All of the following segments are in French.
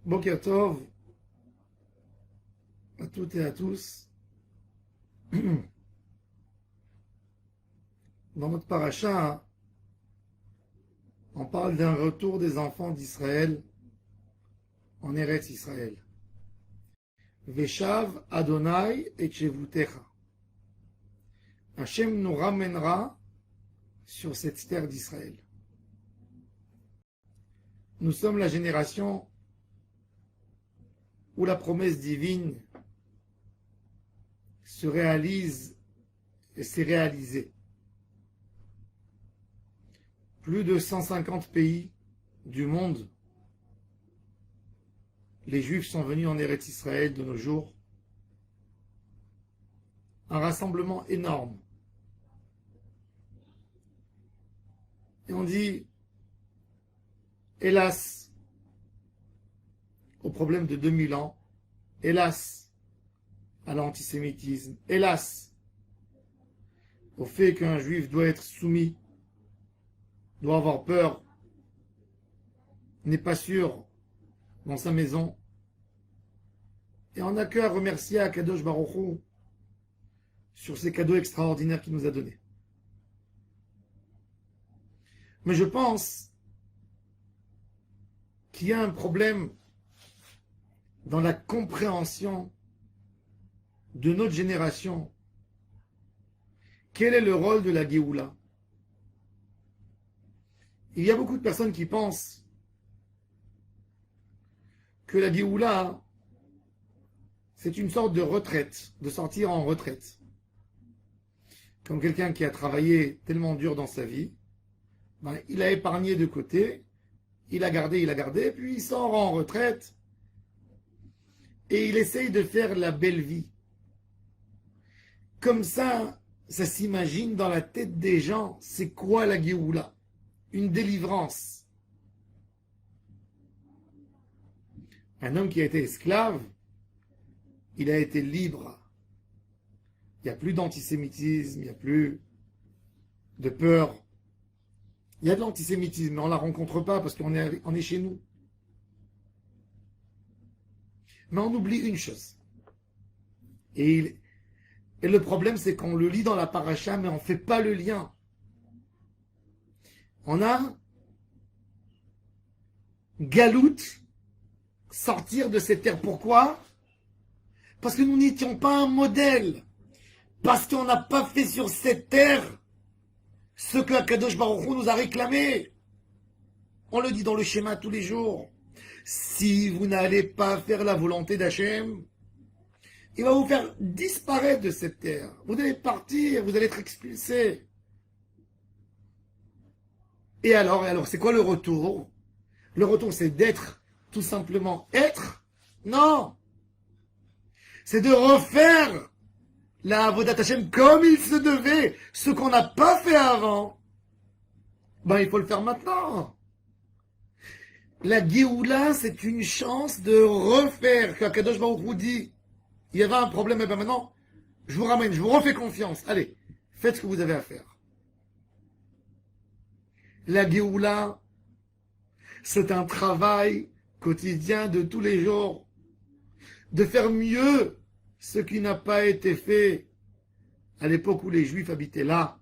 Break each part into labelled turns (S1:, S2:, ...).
S1: Boker Tov à toutes et à tous. Dans notre paracha, on parle d'un retour des enfants d'Israël en Eretz Israël. Veshav Adonai et Chevutecha. Hachem nous ramènera sur cette terre d'Israël. Nous sommes la génération où la promesse divine se réalise et s'est réalisée. Plus de 150 pays du monde, les Juifs sont venus en Eretz Israël de nos jours. Un rassemblement énorme. Et on dit, hélas, au problème de 2000 ans, hélas, à l'antisémitisme, hélas, au fait qu'un Juif doit être soumis, doit avoir peur, n'est pas sûr dans sa maison. Et on n'a qu'à remercier Akadosh Baruch Hu sur ces cadeaux extraordinaires qu'il nous a donnés. Mais je pense qu'il y a un problème dans la compréhension de notre génération. Quel est le rôle de la Géoula? Il y a beaucoup de personnes qui pensent que la Géoula, c'est une sorte de retraite, de sortir en retraite. Comme quelqu'un qui a travaillé tellement dur dans sa vie, il a épargné de côté, il a gardé, puis il sort en retraite et il essaye de faire la belle vie. Comme ça s'imagine dans la tête des gens, c'est quoi la Géoula? Une délivrance. Un homme qui a été esclave, il a été libre. Il n'y a plus d'antisémitisme, il n'y a plus de peur. Il y a de l'antisémitisme, mais on ne la rencontre pas parce qu'on est chez nous. Mais on oublie une chose. Et le problème, c'est qu'on le lit dans la paracha, mais on ne fait pas le lien. On a Galout, sortir de cette terre. Pourquoi? Parce que nous n'étions pas un modèle. Parce qu'on n'a pas fait sur cette terre ce que Akadosh Baruch Hu nous a réclamé. On le dit dans le schéma tous les jours. Si vous n'allez pas faire la volonté d'Hachem, il va vous faire disparaître de cette terre. Vous allez partir, vous allez être expulsés. Et alors, c'est quoi le retour? Le retour, c'est d'être, tout simplement être? Non! C'est de refaire la Avodat Hashem comme il se devait. Ce qu'on n'a pas fait avant, il faut le faire maintenant. La Géoula, c'est une chance de refaire. Qu'Akadosh Baruch Hu dit, il y avait un problème, et maintenant, je vous ramène, je vous refais confiance. Allez, faites ce que vous avez à faire. La Géoula, c'est un travail quotidien de tous les jours, de faire mieux ce qui n'a pas été fait à l'époque où les Juifs habitaient là.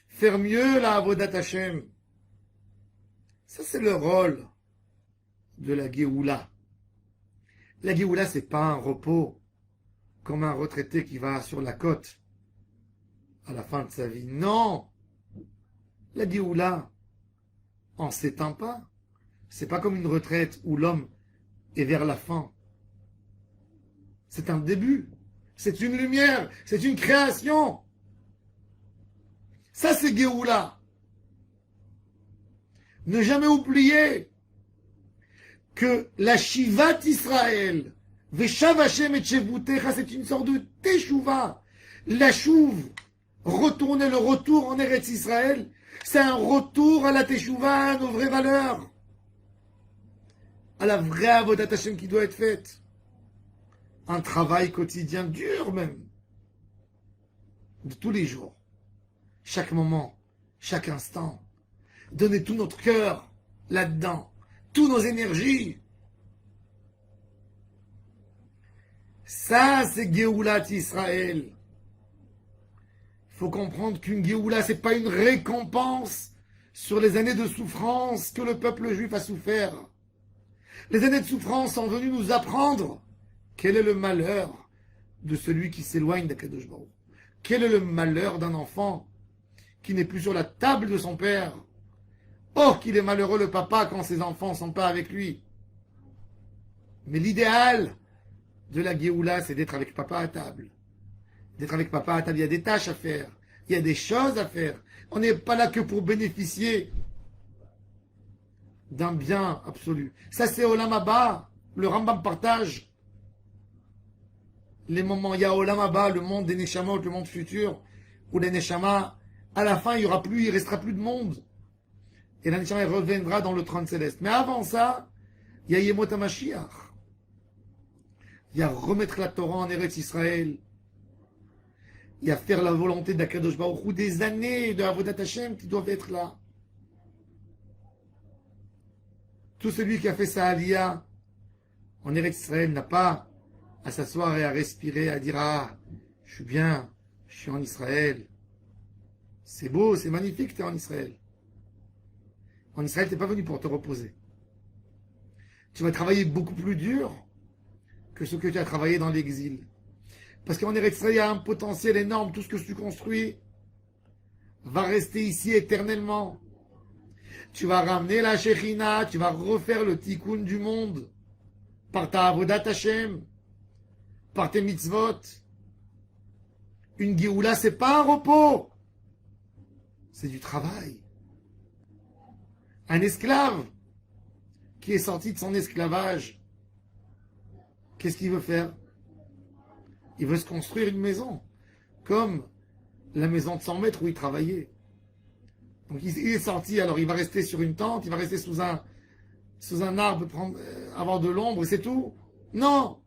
S1: Faire mieux la Avodat Hashem. Ça, c'est le rôle de la Géoula. La Géoula, c'est pas un repos comme un retraité qui va sur la côte à la fin de sa vie. Non! La Géoula, on ne s'éteint pas. C'est pas comme une retraite où l'homme est vers la fin. C'est un début. C'est une lumière. C'est une création. Ça, c'est Géoula. Ne jamais oublier que la Shivat Israël, Veshav Hashem et Chevutecha, c'est une sorte de Teshuvah. La Chouv, retourner le retour en Eretz Israël, c'est un retour à la Teshuvah, à nos vraies valeurs, à la vraie Avodat Hashem qui doit être faite. Un travail quotidien dur même, de tous les jours, chaque moment, chaque instant. Donner tout notre cœur là-dedans. toutes nos énergies. Ça, c'est Géoulat Israël. Il faut comprendre qu'une Géoula, ce n'est pas une récompense sur les années de souffrance que le peuple juif a souffert. Les années de souffrance sont venues nous apprendre quel est le malheur de celui qui s'éloigne d'Akadosh Baruch. Quel est le malheur d'un enfant qui n'est plus sur la table de son père. Oh, qu'il est malheureux le papa quand ses enfants ne sont pas avec lui. Mais l'idéal de la Géoula, c'est d'être avec papa à table. D'être avec papa à table, il y a des tâches à faire. Il y a des choses à faire. On n'est pas là que pour bénéficier d'un bien absolu. Ça, c'est Olam Haba. Le Rambam partage les moments. Il y a Olam Haba, le monde des Neshamot, le monde futur, où les Neshamas, à la fin, il ne restera plus de monde. Et la Neshama reviendra dans le trône céleste. Mais avant ça, il y a Yemot HaMashiach. Il y a remettre la Torah en Eretz Israël. Il y a faire la volonté d'Akadosh Baruch Hu, des années de Avodat Hashem qui doivent être là. Tout celui qui a fait sa aliyah en Eretz Israël n'a pas à s'asseoir et à respirer, à dire « Ah, je suis bien, je suis en Israël. C'est beau, c'est magnifique, tu es en Israël. » En Israël, tu n'es pas venu pour te reposer. Tu vas travailler beaucoup plus dur que ce que tu as travaillé dans l'exil. Parce qu'en Eretz Israël, il y a un potentiel énorme. Tout ce que tu construis va rester ici éternellement. Tu vas ramener la Shekhinah, tu vas refaire le tikkun du monde par ta avodat Hashem, par tes mitzvot. Une Géoula, c'est pas un repos, c'est du travail. Un esclave qui est sorti de son esclavage, qu'est-ce qu'il veut faire? Il veut se construire une maison, comme la maison de 100 mètres où il travaillait. Donc il est sorti, alors il va rester sur une tente, il va rester sous un arbre, avoir de l'ombre et c'est tout. Non,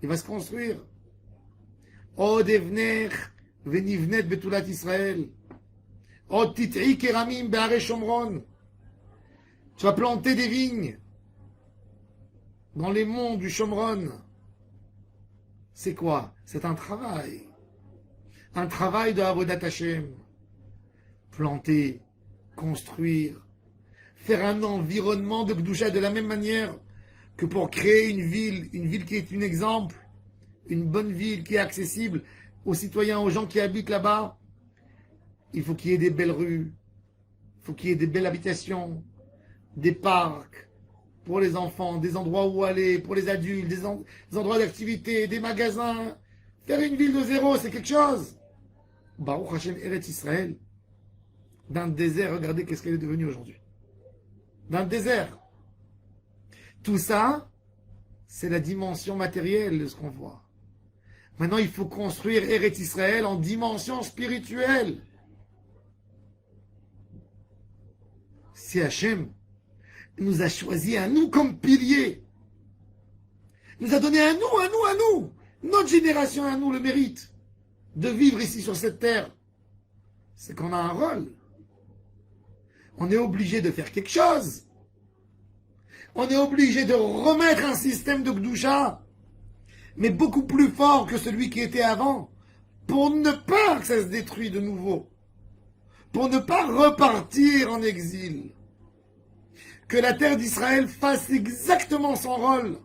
S1: il va se construire. Oh devner venivnet betulat Israël. Oh tit'i keramim be'are Shomron. Tu vas planter des vignes dans les monts du Shomron. C'est quoi? C'est un travail. Un travail de Avodat Hashem. Planter, construire, faire un environnement de Gdusha de la même manière que pour créer une ville qui est un exemple, une bonne ville qui est accessible aux citoyens, aux gens qui habitent là-bas. Il faut qu'il y ait des belles rues, il faut qu'il y ait des belles habitations, des parcs pour les enfants, des endroits où aller, pour les adultes, des endroits d'activité, des magasins. Faire une ville de zéro, c'est quelque chose. Baruch Hashem Eretz Israël, dans le désert, regardez qu'est-ce qu'elle est devenue aujourd'hui. Dans le désert. Tout ça, c'est la dimension matérielle de ce qu'on voit. Maintenant, il faut construire Eretz Israël en dimension spirituelle. Si Hachem nous a choisi à nous comme piliers, nous a donné à nous, notre génération à nous le mérite de vivre ici sur cette terre, c'est qu'on a un rôle. On est obligé de faire quelque chose. On est obligé de remettre un système de Gdusha, mais beaucoup plus fort que celui qui était avant, pour ne pas que ça se détruise de nouveau, pour ne pas repartir en exil. Que la terre d'Israël fasse exactement son rôle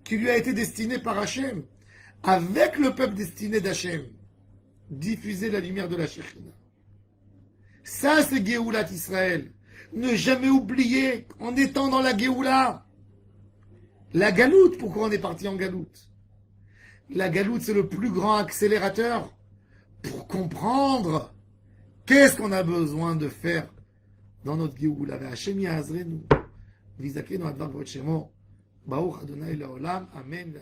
S1: qui lui a été destiné par Hachem, avec le peuple destiné d'Hachem, diffuser la lumière de la Shekhinah. Ça, c'est Géoulat Israël. Ne jamais oublier, en étant dans la Géoula, la galoute. Pourquoi on est parti en galoute? La galoute, c'est le plus grand accélérateur pour comprendre qu'est-ce qu'on a besoin de faire dans notre Géoula. Hachem ya'azrenu, v'yizakenu advar kavod shemo, Baruch Adonai le'olam, Amen.